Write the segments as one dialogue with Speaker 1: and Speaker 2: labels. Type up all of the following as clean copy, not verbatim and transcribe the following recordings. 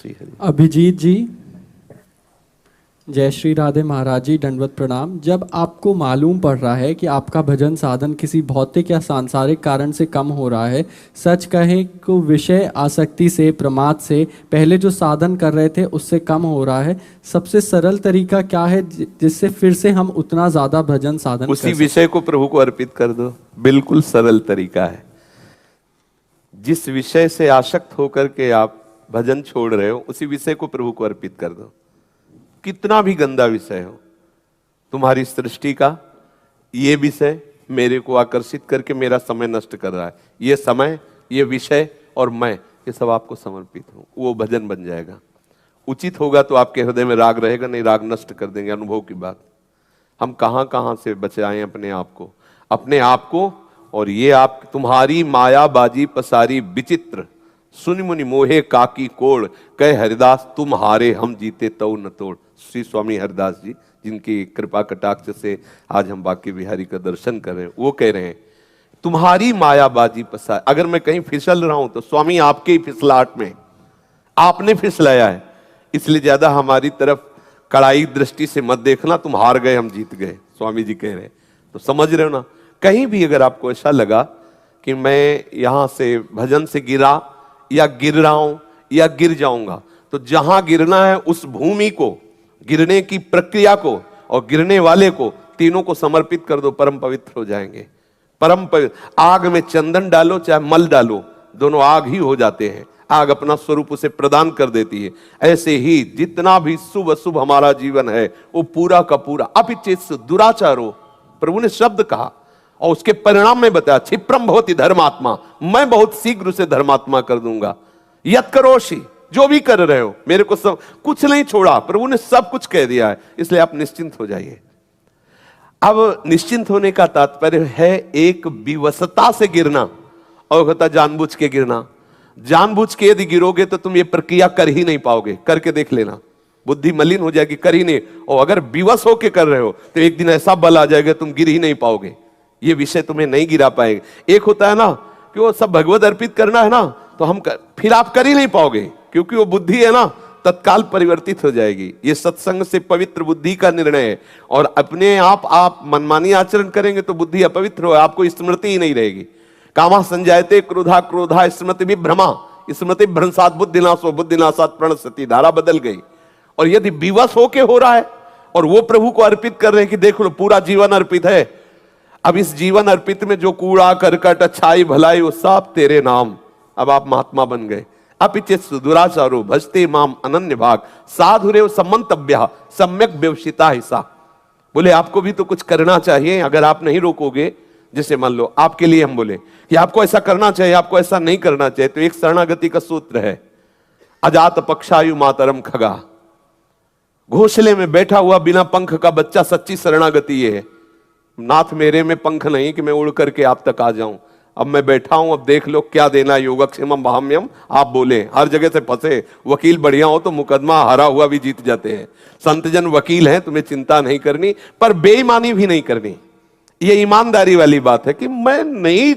Speaker 1: श्री हरि।
Speaker 2: अभिजीत जी, जय श्री राधे महाराज जी, दंडवत प्रणाम। जब आपको मालूम पड़ रहा है कि आपका भजन साधन किसी भौतिक या सांसारिक कारण से कम हो रहा है, सच कहें तो विषय आसक्ति से, प्रमाद से, पहले जो साधन कर रहे थे उससे कम हो रहा है, सबसे सरल तरीका क्या है जिससे फिर से हम उतना ज्यादा भजन साधन
Speaker 1: उसी विषय को प्रभु को अर्पित कर दो। बिल्कुल सरल तरीका है। जिस विषय से आसक्त होकर के आप भजन छोड़ रहे हो उसी विषय को प्रभु को अर्पित कर दो। कितना भी गंदा विषय हो, तुम्हारी सृष्टि का ये विषय मेरे को आकर्षित करके मेरा समय नष्ट कर रहा है, ये समय, ये विषय और मैं, ये सब आपको समर्पित हूं, वो भजन बन जाएगा। उचित होगा तो आपके हृदय में राग रहेगा, नहीं राग नष्ट कर देंगे। अनुभव की बात। हम कहां कहां से बचाएं अपने आप को। और ये आप तुम्हारी माया बाजी पसारी विचित्र, सुनि मुनि मोहे काकी कोड़, कह हरिदास तुम हारे हम जीते तौ न तोड़। श्री स्वामी हरिदास जी, जिनकी कृपा कटाक्ष से आज हम बांके बिहारी का दर्शन कर रहे हैं, वो कह रहे हैं तुम्हारी माया बाजी पसार। अगर मैं कहीं फिसल रहा हूं तो स्वामी आपके ही फिसलाहट में, आपने फिसलाया है, इसलिए ज्यादा हमारी तरफ कड़ाई दृष्टि से मत देखना, तुम हार गए हम जीत गए, स्वामी जी कह रहे हैं। तो समझ रहे हो ना। कहीं भी अगर आपको ऐसा लगा कि मैं यहां से भजन से गिरा या गिर रहा हूं या गिर जाऊंगा, तो जहां गिरना है उस भूमि को, गिरने की प्रक्रिया को और गिरने वाले को, तीनों को समर्पित कर दो, परम पवित्र हो जाएंगे। परम पवित्र। आग में चंदन डालो चाहे मल डालो, दोनों आग ही हो जाते हैं। आग अपना स्वरूप उसे प्रदान कर देती है। ऐसे ही जितना भी शुभ अशुभ हमारा जीवन है वो पूरा का पूरा अपिचेत दुराचारो, प्रभु ने शब्द कहा और उसके परिणाम में बताया, क्षिप्रम भवति धर्मात्मा, मैं बहुत शीघ्र उसे धर्मात्मा कर दूंगा। यत करोषि, जो भी कर रहे हो मेरे को सब कुछ नहीं छोड़ा, प्रभु ने सब कुछ कह दिया है, इसलिए आप निश्चिंत हो जाइए। अब निश्चिंत होने का तात्पर्य है एक विवशता से गिरना और होता जानबूझ के गिरना। जानबूझ के यदि गिरोगे तो तुम ये प्रक्रिया कर ही नहीं पाओगे। करके देख लेना, बुद्धि मलिन हो जाएगी, कर ही नहीं। और अगर विवश होके कर रहे हो तो एक दिन ऐसा बल आ जाएगा तुम गिर ही नहीं पाओगे, ये विषय तुम्हें नहीं गिरा पाएगा। एक होता है ना कि वो सब भगवत अर्पित करना है ना, तो फिर आप कर ही नहीं पाओगे, क्योंकि वो बुद्धि है ना तत्काल परिवर्तित हो जाएगी। ये सत्संग से पवित्र बुद्धि का निर्णय है। और अपने आप मनमानी आचरण करेंगे तो बुद्धि अपवित्र हो, आपको स्मृति ही नहीं रहेगी। कामा संजायते क्रोधा क्रोधा स्मृति विभ्रमा, स्मृति भ्रंशात बुद्धिनाशो बुद्धिनाशात प्रणश्यति। धारा बदल गई। और यदि विवश होके हो रहा है और वो प्रभु को अर्पित कर रहे हैं कि देख लो पूरा जीवन अर्पित है, अब इस जीवन अर्पित में जो कूड़ा करकट अच्छाई भलाई वो सब तेरे नाम, अब आप महात्मा बन गए। अपिचित दुराचारो भजते माम अनन्य भाग, साधुरेव सम्मंतव्य सम्यक व्यवसिता हिस्सा। बोले आपको भी तो कुछ करना चाहिए, अगर आप नहीं रोकोगे। जैसे मान लो आपके लिए हम बोले कि आपको ऐसा करना चाहिए, आपको ऐसा नहीं करना चाहिए, तो एक शरणागति का सूत्र है, अजात पक्षायु मातरम खगा। घोंसले में बैठा हुआ बिना पंख का बच्चा सच्ची शरणागति ये है। नाथ मेरे में पंख नहीं कि मैं उड़ करके आप तक आ जाऊं, अब मैं बैठा हूं, अब देख लो क्या देना, योगक्षेमम भाम्यम। आप बोले हर जगह से फंसे, वकील बढ़िया हो तो मुकदमा हारा हुआ भी जीत जाते हैं। संतजन वकील हैं, तुम्हें चिंता नहीं करनी, पर बेईमानी भी नहीं करनी। ये ईमानदारी वाली बात है कि मैं नहीं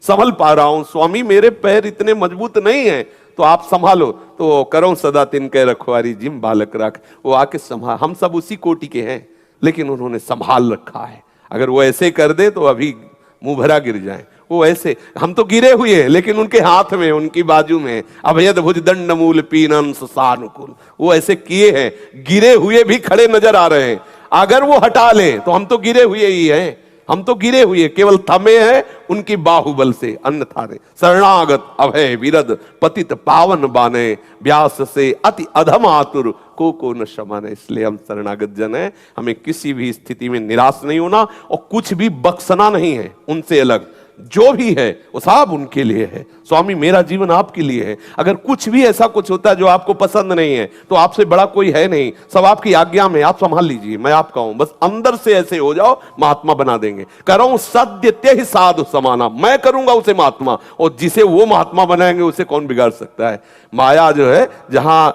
Speaker 1: संभल पा रहा हूं स्वामी, मेरे पैर इतने मजबूत नहीं है, तो आप संभालो। तो करो सदा तिनके रखवारी जिम बालक रख, वो आके संभाल। हम सब उसी कोटि के हैं, लेकिन उन्होंने संभाल रखा है। अगर वो ऐसे कर दे तो अभी मुंह भरा गिर जाए। वो ऐसे, हम तो गिरे हुए हैं लेकिन उनके हाथ में, उनकी बाजू में अभयद भुज दंड मूल पीनन सानुकूल, वो ऐसे किए हैं, गिरे हुए भी खड़े नजर आ रहे हैं। अगर वो हटा ले तो हम तो गिरे हुए ही हैं, हम तो गिरे हुए, केवल थमे हैं उनकी बाहुबल से, अन्यथा नहीं। शरणागत अभय विरद पतित पावन बाने, व्यास से अति अधम आतुर को न शमाने। इसलिए हम शरणागत जन है, हमें किसी भी स्थिति में निराश नहीं होना और कुछ भी बख्शना नहीं है उनसे अलग। जो भी है वो सब उनके लिए है। स्वामी मेरा जीवन आपके लिए है। अगर कुछ भी ऐसा कुछ होता है जो आपको पसंद नहीं है तो आपसे बड़ा कोई है नहीं, सब आपकी आज्ञा में, आप संभाल लीजिए, मैं आपका हूं। बस अंदर से ऐसे हो जाओ, महात्मा बना देंगे। करो सद्य त्यहि साधु समाना, मैं करूंगा उसे महात्मा, और जिसे वो महात्मा बनाएंगे उसे कौन बिगाड़ सकता है। माया जो है जहां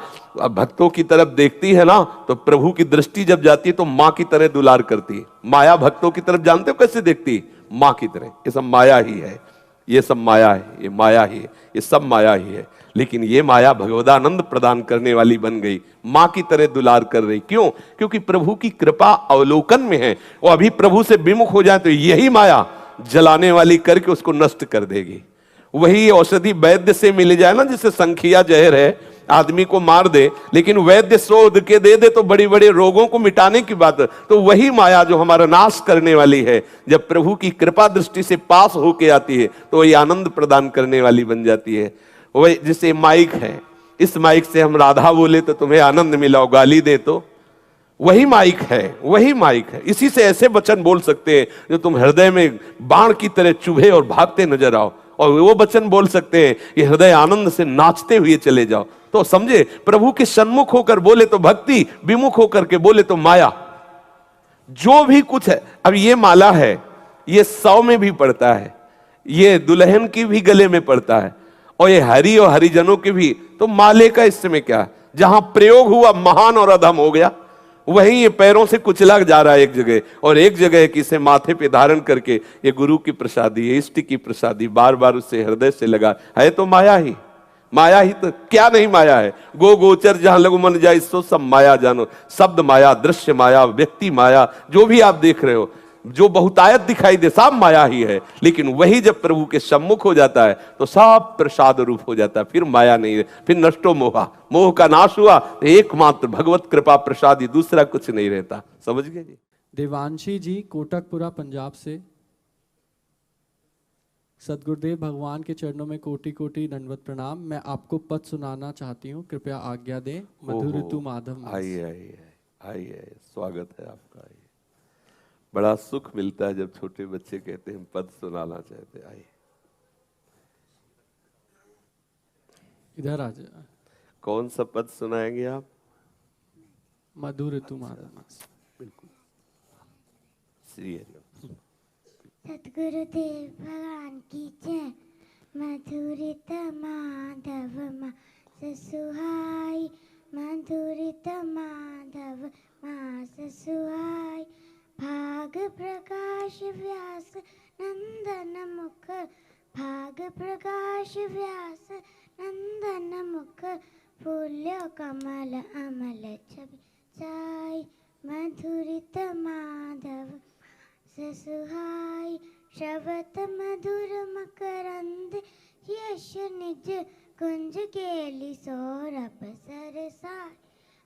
Speaker 1: भक्तों की तरफ देखती है ना, तो प्रभु की दृष्टि जब जाती है तो मां की तरह दुलार करती है। माया भक्तों की तरफ जानते हो कैसे देखती? मां की तरह। ये सब माया ही है, ये सब माया है, ये माया ही है, ये सब माया ही है। लेकिन ये माया भगवदानंद प्रदान करने वाली बन गई, मां की तरह दुलार कर रही। क्यों? क्योंकि प्रभु की कृपा अवलोकन में है। वो अभी प्रभु से विमुख हो जाए तो यही माया जलाने वाली करके उसको नष्ट कर देगी। वही औषधि वैद्य से मिल जाए ना, जिसे संखिया जहर है, आदमी को मार दे, लेकिन वैद्य शोध के दे तो बड़ी बड़े रोगों को मिटाने की बात है। तो वही माया जो हमारा नाश करने वाली है, जब प्रभु की कृपा दृष्टि से पास होके आती है तो वही आनंद प्रदान करने वाली बन जाती है। वही जैसे माइक है, इस माइक से हम राधा बोले तो तुम्हें आनंद मिला, गाली दे तो वही माइक है, वही माइक है। इसी से ऐसे वचन बोल सकते हैं जो तुम हृदय में बाण की तरह चुभे और भागते नजर आओ, और वो वचन बोल सकते हैं कि हृदय आनंद से नाचते हुए चले जाओ। तो समझे, प्रभु के सन्मुख होकर बोले तो भक्ति, विमुख होकर के बोले तो माया। जो भी कुछ है, अब ये माला है, ये 100 में भी पड़ता है, ये दुल्हन की भी गले में पड़ता है, और ये हरि और हरिजनों के भी। तो माले का इसमें क्या, जहां प्रयोग हुआ महान और अधम हो गया, वहीं ये पैरों से कुचला जा रहा है एक जगह, और एक जगह है कि इसे माथे पे धारण करके ये गुरु की प्रसादी, ये इष्ट की प्रसादी, बार बार उससे हृदय से लगा है। तो माया ही, माया ही तो क्या नहीं माया है। गो गोचर जहां लघु मन जाए सो सब माया जानो। शब्द माया, दृश्य माया, व्यक्ति माया, जो भी आप देख रहे हो, जो बहुतायत दिखाई दे, सब माया ही है। लेकिन वही जब प्रभु के सम्मुख हो जाता है तो सब प्रसाद रूप हो जाता है, फिर माया नहीं है, फिर नष्टो मोहा, मोह का नाश हुआ तो एकमात्र भगवत कृपा प्रसादी, दूसरा कुछ नहीं रहता। समझ गए जी?
Speaker 2: देवांशी जी कोटकपुरा पंजाब से, सदगुरुदेव भगवान के चरणों में कोटि कोटि दंडवत प्रणाम। मैं आपको पद सुनाना चाहती हूँ, कृपया आज्ञा दें। मधुर ऋतु माधव।
Speaker 1: आइए आइए आइए, स्वागत है आपका। आइए, बड़ा सुख मिलता है जब छोटे बच्चे कहते हैं पद सुनाना चाहते। आइए,
Speaker 2: इधर आ जाए।
Speaker 1: कौन सा पद सुनाएंगे आप?
Speaker 2: मधुर ऋतु माधव।
Speaker 1: बिल्कुल, श्री हरि।
Speaker 3: सतगुरुदेव भगवान की जय। मधुरित माधव मास सुहाई, मधुरित माधव मास सुहाई। भाग प्रकाश व्यास नंदन मुख, भाग प्रकाश व्यास नंदन मुख। फूल्य कमल अमल छवि छाई, मधुरित माधव ससुहाई। श्रवत मधुर मकरंद यश निज, कुंज केली सौरभ सरसाई।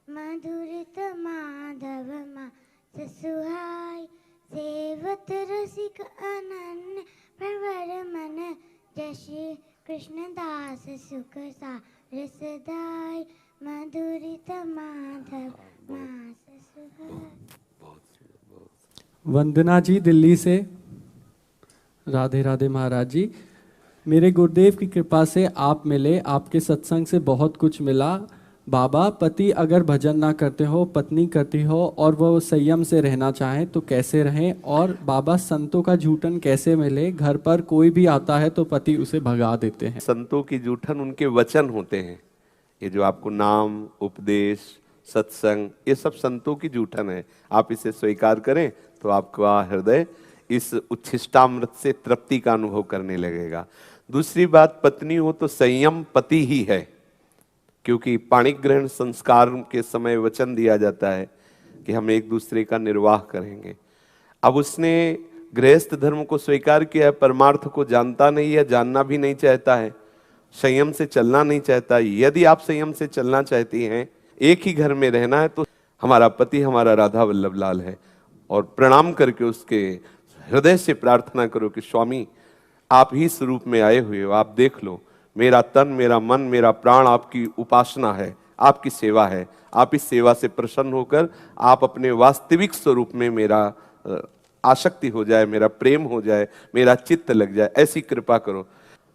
Speaker 3: मधुरित माधव मा ससुहाई। सेवत रसिक अनन्य प्रवर मन, जशि कृष्ण दास सुख सार सदाई। मधुरित माधव मा ससुहाई।
Speaker 2: वंदना जी दिल्ली से, राधे राधे महाराज जी। मेरे गुरुदेव की कृपा से आप मिले, आपके सत्संग से बहुत कुछ मिला। बाबा, पति अगर भजन ना करते हो, पत्नी करती हो और वो संयम से रहना चाहें तो कैसे रहें? और बाबा, संतों का जूठन कैसे मिले? घर पर कोई भी आता है तो पति उसे भगा देते हैं।
Speaker 1: संतों की जूठन उनके वचन होते हैं। ये जो आपको नाम, उपदेश, सत्संग, ये सब संतों की जूठन है। आप इसे स्वीकार करें तो आपका हृदय इस उच्छिष्टामृत से तृप्ति का अनुभव करने लगेगा। दूसरी बात, पत्नी हो तो संयम पति ही है, क्योंकि पाणिक ग्रहण संस्कार के समय वचन दिया जाता है कि हम एक दूसरे का निर्वाह करेंगे। अब उसने गृहस्थ धर्म को स्वीकार किया है, परमार्थ को जानता नहीं है, जानना भी नहीं चाहता है, संयम से चलना नहीं चाहता। यदि आप संयम से चलना चाहती हैं, एक ही घर में रहना है, तो हमारा पति हमारा राधा वल्लभ लाल है, और प्रणाम करके उसके हृदय से प्रार्थना करो कि स्वामी, आप ही स्वरूप में आए हुए हो, आप देख लो, मेरा तन, मेरा मन, मेरा प्राण आपकी उपासना है, आपकी सेवा है। आप इस सेवा से प्रसन्न होकर आप अपने वास्तविक स्वरूप में मेरा आसक्ति हो जाए, मेरा प्रेम हो जाए, मेरा चित्त लग जाए, ऐसी कृपा करो।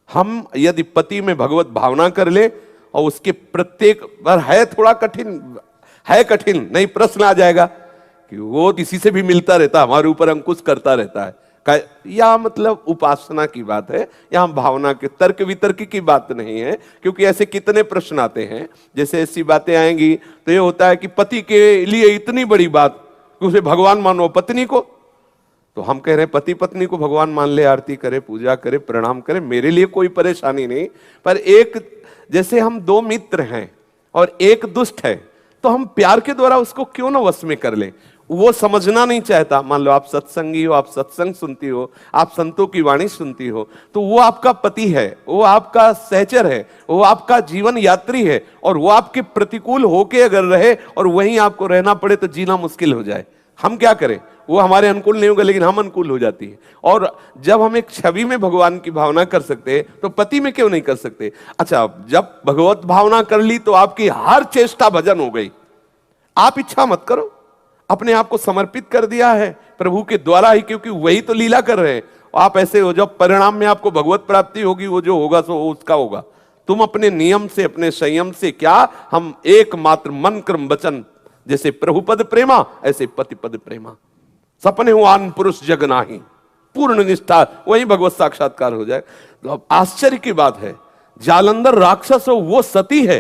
Speaker 1: हम यदि पति में भगवत भावना कर ले, और उसके प्रत्येक बार है थोड़ा कठिन, है कठिन नहीं, प्रश्न आ जाएगा कि वो किसी से भी मिलता रहता, हमारे ऊपर अंकुश करता रहता है। यहाँ मतलब उपासना की बात है, यहाँ भावना के तर्क वितर्क की बात नहीं है। क्योंकि ऐसे कितने प्रश्न आते हैं, जैसे ऐसी बातें आएंगी तो ये होता है कि पति के लिए इतनी बड़ी बात कि उसे भगवान मानो, पत्नी को तो हम कह रहे हैं पति पत्नी को भगवान मान ले, आरती करे, पूजा करे, प्रणाम करे, मेरे लिए कोई परेशानी नहीं। पर एक, जैसे हम दो मित्र हैं और एक दुष्ट है, तो हम प्यार के द्वारा उसको क्यों ना वश में कर लें। वो समझना नहीं चाहता, मान लो आप सत्संगी हो, आप सत्संग सुनती हो, आप संतों की वाणी सुनती हो, तो वो आपका पति है, वो आपका सहचर है, वो आपका जीवन यात्री है, और वो आपके प्रतिकूल होके अगर रहे और वहीं आपको रहना पड़े तो जीना मुश्किल हो जाए। हम क्या करें, वो हमारे अनुकूल नहीं होगा लेकिन हम अनुकूल हो जाती है। और जब हम एक छवि में भगवान की भावना कर सकते हैं तो पति में क्यों नहीं कर सकते। अच्छा, जब भगवत भावना कर ली तो आपकी हर चेष्टा भजन हो गई। आप इच्छा मत करो, अपने आप को समर्पित कर दिया है प्रभु के द्वारा ही, क्योंकि वही तो लीला कर रहे हैं। आप ऐसे हो जब परिणाम में आपको भगवत प्राप्ति होगी, वो जो होगा सो उसका होगा। तुम अपने नियम से, अपने संयम से, क्या हम एकमात्र मन कर्म वचन, जैसे प्रभु पद प्रेमा ऐसे पति पद प्रेमा, सपने हुआन पुरुष जग नाही, पूर्ण निष्ठा, वही भगवत साक्षात्कार हो जाए। तो अब आश्चर्य की बात है, जालंधर राक्षस हो वो सती है,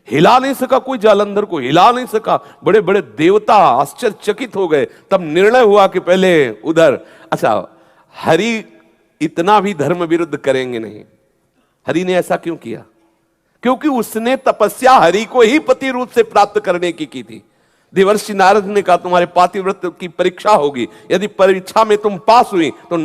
Speaker 1: हिला नहीं सका, कोई जालंधर को हिला नहीं सका। बड़े बड़े देवता आश्चर्यचकित हो गए। तब निर्णय हुआ कि पहले उधर, अच्छा हरि इतना भी धर्म विरुद्ध करेंगे नहीं। हरि ने ऐसा क्यों किया? क्योंकि उसने तपस्या हरि को ही पति रूप से प्राप्त करने की थी। देवर्षि नारद ने कहा तुम्हारे पातिव्रत की परीक्षा होगी, यदि परीक्षा में तुम पास हुई तो